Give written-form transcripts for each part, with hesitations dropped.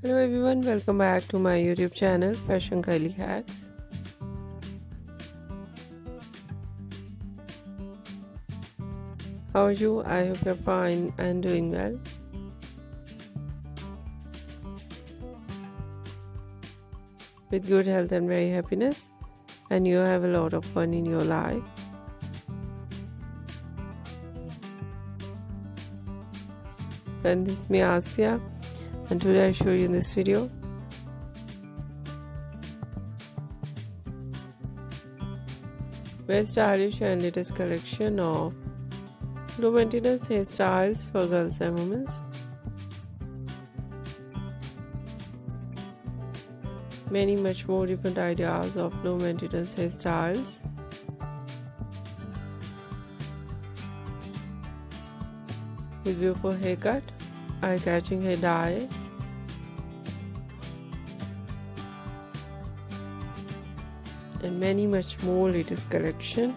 Hello everyone, welcome back to my YouTube channel Fashion Curly Hacks. How are you? I hope you're fine and doing well. With good health and very happiness, and you have a lot of fun in your life. And this is me Asya, and today I show you in this video very stylish and latest collection of low maintenance hairstyles for girls and women. Many much more different ideas of low maintenance hairstyles. With beautiful haircut, eye-catching hair dye, and many much more latest collection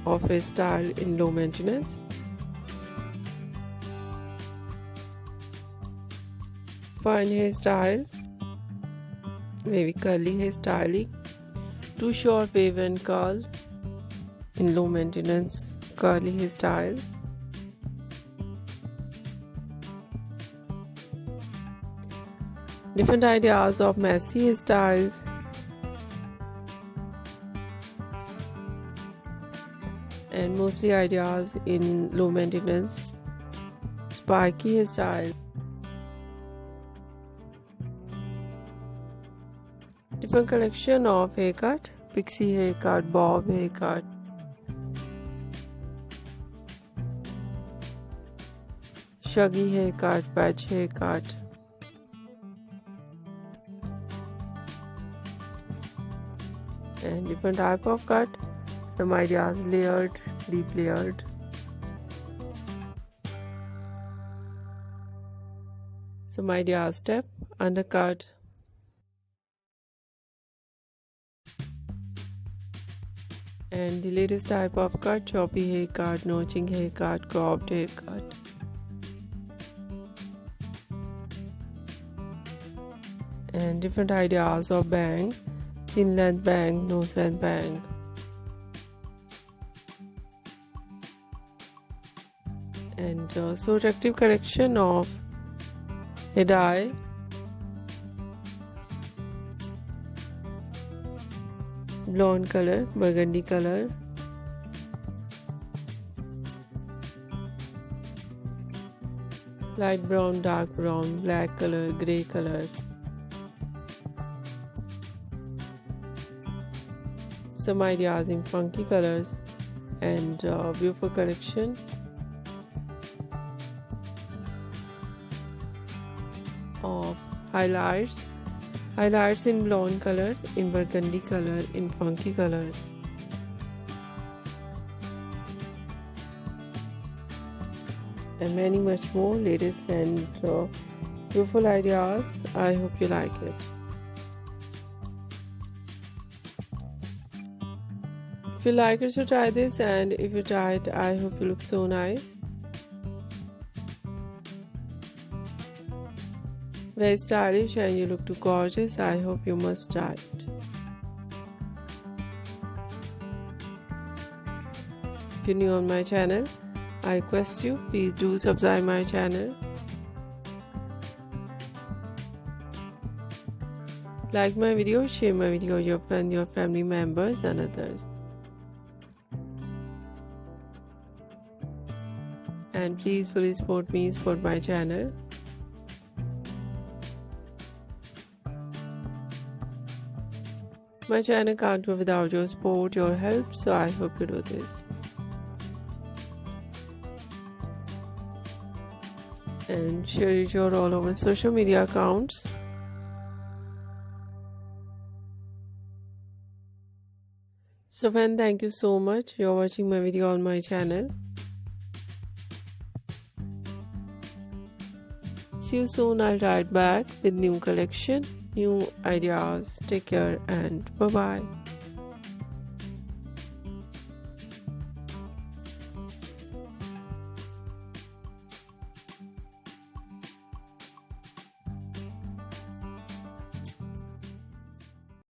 of hairstyle in low maintenance. Fine hairstyle, wavy curly hairstyling, too short wave and curl in low maintenance curly hairstyle. Different ideas of messy hairstyles, and mostly ideas in low maintenance spiky hairstyle. Different collection of haircut, pixie haircut, bob haircut, shaggy haircut, patch haircut, and different type of cut. Some ideas layered, deep layered. Some ideas step, undercut. And the latest type of cut, choppy haircut, notching haircut, cropped haircut. And different ideas of bang, chin length bang, nose length bang. And so attractive collection of hair dye, blonde color, burgundy color, light brown, dark brown, black color, grey color. Some ideas in funky colors and beautiful collection. Of highlights in blonde color, in burgundy color, in funky colors. And many much more latest and beautiful ideas. I hope you like it. If you like it, so try this, and if you try it, I hope you look so nice. Very stylish and you look too gorgeous. I hope you must try it. If you're new on my channel, I request you, please do subscribe my channel. Like my video, share my video with your friends, your family members and others. And please fully support me, support my channel. My channel can't go without your support, your help, so I hope you do this. And share it your all over social media accounts. So friend, thank you so much. You're watching my video on my channel. See you soon. I'll write back with new collection, new ideas. Take care and bye bye.